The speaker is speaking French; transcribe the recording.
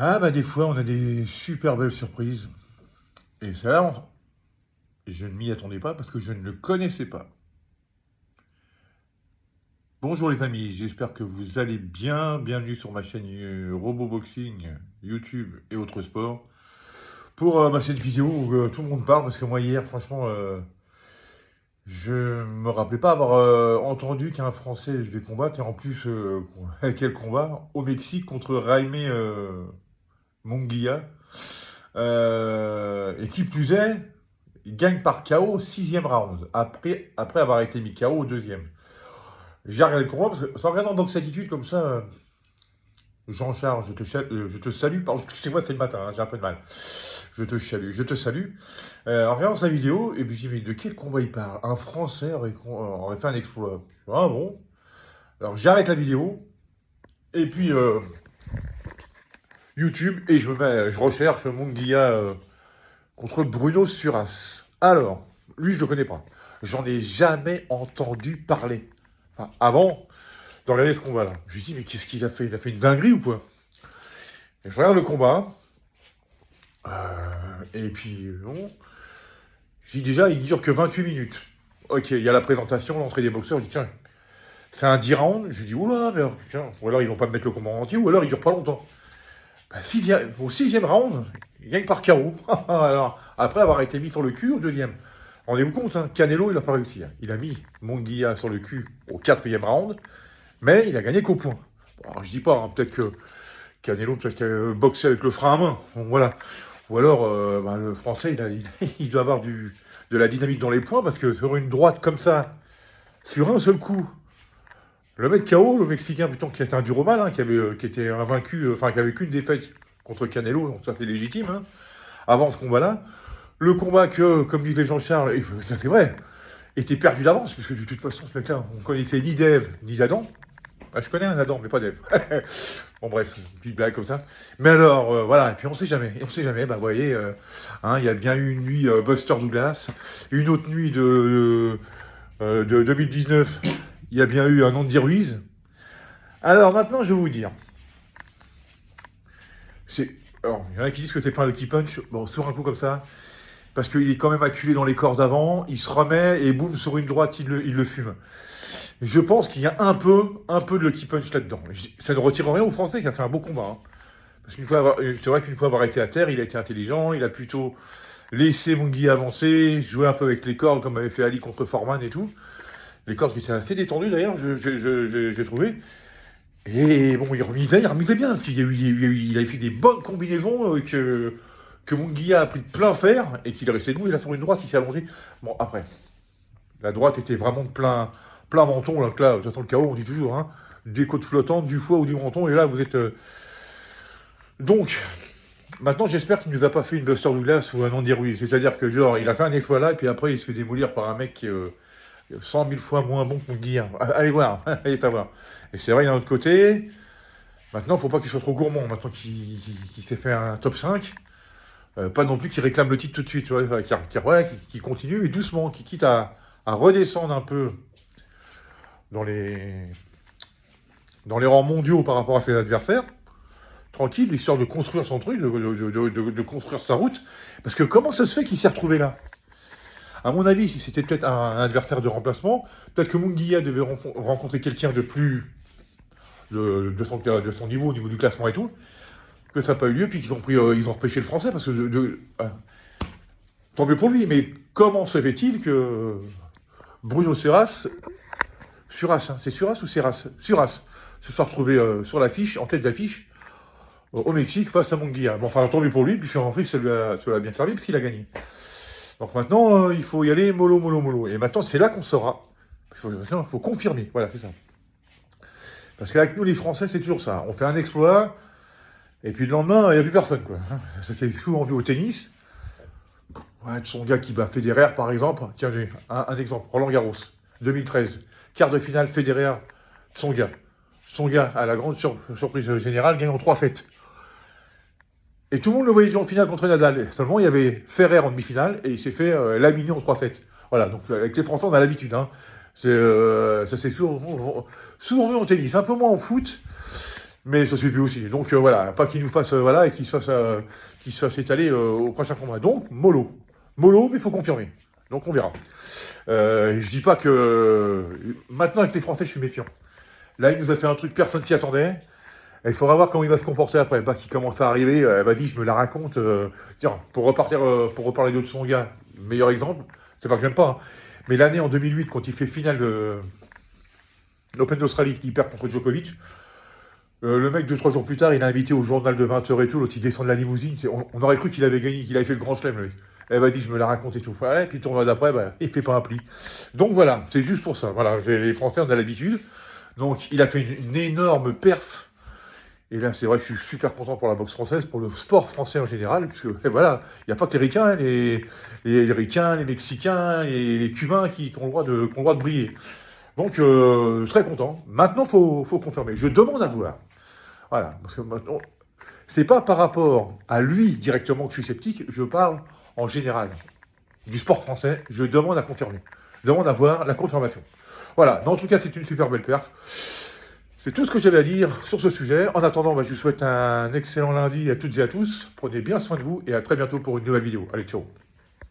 Ah bah des fois on a des super belles surprises. Et ça, je ne m'y attendais pas parce que je ne le connaissais pas. Bonjour les amis, j'espère que vous allez bien. Bienvenue sur ma chaîne Roboboxing, YouTube et autres sports. Pour cette vidéo où tout le monde parle, parce que moi hier, franchement, je me rappelais pas avoir entendu qu'un Français devait combattre. Et en plus, quel combat au Mexique contre Jaime Munguia. Et qui plus est, il gagne par KO au sixième round, après avoir été mis KO au deuxième. J'ai regardé le combat, parce que, sans regarder en boxe attitude comme ça, Jean-Charles, je te salue, pardon, excusez-moi, c'est le matin, hein, j'ai un peu de mal. Je te salue. En regardant sa vidéo, et puis j'ai dit, mais de quel combat il parle? Un Français aurait fait un exploit. Ah bon? Alors j'arrête la vidéo, et puis YouTube, et je recherche Munguia contre Bruno Suras. Alors, lui, je le connais pas. J'en ai jamais entendu parler. Enfin, avant de regarder ce combat-là. Je lui dis, mais qu'est-ce qu'il a fait? Il a fait une dinguerie ou quoi? Et je regarde le combat. Et puis, bon. J'ai dit déjà, il dure que 28 minutes. Ok, il y a la présentation, l'entrée des boxeurs. Je dis, tiens, c'est un 10 rounds. Je dis, oula, mais tiens, ou alors ils vont pas me mettre le combat en entier, ou alors il dure pas longtemps. Bah, au sixième round, il gagne par KO. Alors, après avoir été mis sur le cul au deuxième. Rendez-vous compte, hein, Canelo, il n'a pas réussi. Hein. Il a mis Munguia sur le cul au quatrième round, mais il a gagné qu'au point. Bon, alors, je dis pas, hein, peut-être que Canelo boxé avec le frein à main. Bon, voilà. Ou alors, le Français, il doit avoir de la dynamique dans les points, parce que sur une droite comme ça, sur un seul coup, le mec KO, le Mexicain, putain, qui était un dur au mal, hein, qui était invaincu, qui avait qu'une défaite contre Canelo, donc ça c'est légitime, hein, avant ce combat-là. Le combat que, comme disait Jean-Charles, et ça c'est vrai, était perdu d'avance, puisque de toute façon, ce mec-là, on connaissait ni Dave, ni Adam. Ah, je connais un Adam, mais pas Dave. Bon, bref, une petite blague comme ça. Mais alors, voilà, et puis on sait jamais. Et on sait jamais, bah, vous voyez, hein, il y a bien eu une nuit Buster Douglas, une autre nuit de 2019, il y a bien eu un Andy Ruiz. Alors maintenant, je vais vous dire. Alors, il y en a qui disent que c'est pas un lucky punch. Bon, sur un coup comme ça, parce qu'il est quand même acculé dans les corps d'avant, il se remet et boum, sur une droite, il le fume. Je pense qu'il y a un peu de lucky punch là-dedans. Ça ne retire rien au Français qui a fait un beau combat. Hein. Parce c'est vrai qu'une fois avoir été à terre, il a été intelligent, il a plutôt laissé Munguia avancer, jouer un peu avec les cordes comme avait fait Ali contre Foreman et tout. Les cordes qui étaient assez détendues d'ailleurs, j'ai trouvé. Et bon, il remisait bien, parce il avait fait des bonnes combinaisons que Munguia a pris de plein fer, et qu'il est resté debout, il a sur une droite, il s'est allongé. Bon, après, la droite était vraiment de plein menton, là, de toute façon, le KO, on dit toujours, hein, des côtes flottantes, du foie ou du menton, et là, vous êtes... Donc, maintenant, j'espère qu'il ne nous a pas fait une Buster Douglas ou un Andy Ruiz, c'est-à-dire que, genre, il a fait un exploit là, et puis après, il se fait démolir par un mec qui est 100 000 fois moins bon que Munguia. Allez voir, allez savoir. Et c'est vrai, d'un autre côté, maintenant, il ne faut pas qu'il soit trop gourmand, maintenant qu'il s'est fait un top 5, pas non plus qu'il réclame le titre tout de suite, tu vois, qui continue, mais doucement, qui quitte à redescendre un peu dans les rangs mondiaux par rapport à ses adversaires, tranquille, histoire de construire son truc, de construire sa route. Parce que comment ça se fait qu'il s'est retrouvé là? À mon avis, si c'était peut-être un adversaire de remplacement, peut-être que Munguia devait rencontrer quelqu'un de plus de son niveau, au niveau du classement et tout, que ça n'a pas eu lieu, puis qu'ils ils ont repêché le français, parce que tant mieux pour lui, mais comment se fait-il que Bruno Suras, hein, c'est Suras ou Suras se soit retrouvé sur l'affiche, en tête d'affiche, au Mexique, face à Munguia. Bon, enfin, tant mieux pour lui, puis en plus, ça lui a bien servi, parce qu'il a gagné. Donc maintenant, il faut y aller mollo, mollo, mollo. Et maintenant, c'est là qu'on saura. Il faut confirmer, voilà, c'est ça. Parce qu'avec nous, les Français, c'est toujours ça. On fait un exploit, et puis le lendemain, il n'y a plus personne, quoi. Ça s'est souvent vu au tennis. Ouais, son gars qui bat Federer, par exemple. Tiens, un exemple. Roland Garros, 2013. Quart de finale, Federer, son gars. Son gars, à la grande surprise générale, gagne en 3-7. Et tout le monde le voyait déjà en finale contre Nadal. Seulement, il y avait Ferrer en demi-finale, et il s'est fait laminer en 3-7. Voilà, donc avec les Français, on a l'habitude. Hein. Ça s'est souvent vu en tennis. Un peu moins en foot. Mais ça s'est vu aussi. Donc voilà, pas qu'il nous fasse voilà et qu'il se fasse étaler au prochain combat. Donc mollo, mollo, mais il faut confirmer. Donc on verra. Je dis pas que maintenant avec les Français, je suis méfiant. Là, il nous a fait un truc, personne s'y attendait. Et il faudra voir comment il va se comporter après. Pas qu'il commence à arriver, vas-y, je me la raconte. Tiens, pour reparler de son gars, meilleur exemple, c'est pas que j'aime pas, hein, mais l'année en 2008, quand il fait finale de l'Open d'Australie, il perd contre Djokovic. Le mec, 2-3 jours plus tard, il a invité au journal de 20h et tout, l'autre il descend de la limousine, on aurait cru qu'il avait gagné, qu'il avait fait le grand chelem, lui. Elle m'a dit, je me la raconte et tout. Ouais, puis le tournoi d'après, bah, il fait pas un pli. Donc voilà, c'est juste pour ça. Voilà, les Français, on a l'habitude. Donc il a fait une énorme perf. Et là, c'est vrai que je suis super content pour la boxe française, pour le sport français en général, parce que voilà, il n'y a pas que les Ricains, hein, les Ricains, les Mexicains, les Cubains qui ont le droit de briller. Donc, très content. Maintenant, faut confirmer. Je demande à voir. Voilà, parce que maintenant, c'est pas par rapport à lui directement que je suis sceptique, je parle en général du sport français. Je demande à confirmer. Je demande à voir la confirmation. Voilà, mais en tout cas, c'est une super belle perf. C'est tout ce que j'avais à dire sur ce sujet. En attendant, bah, je vous souhaite un excellent lundi à toutes et à tous. Prenez bien soin de vous et à très bientôt pour une nouvelle vidéo. Allez, ciao.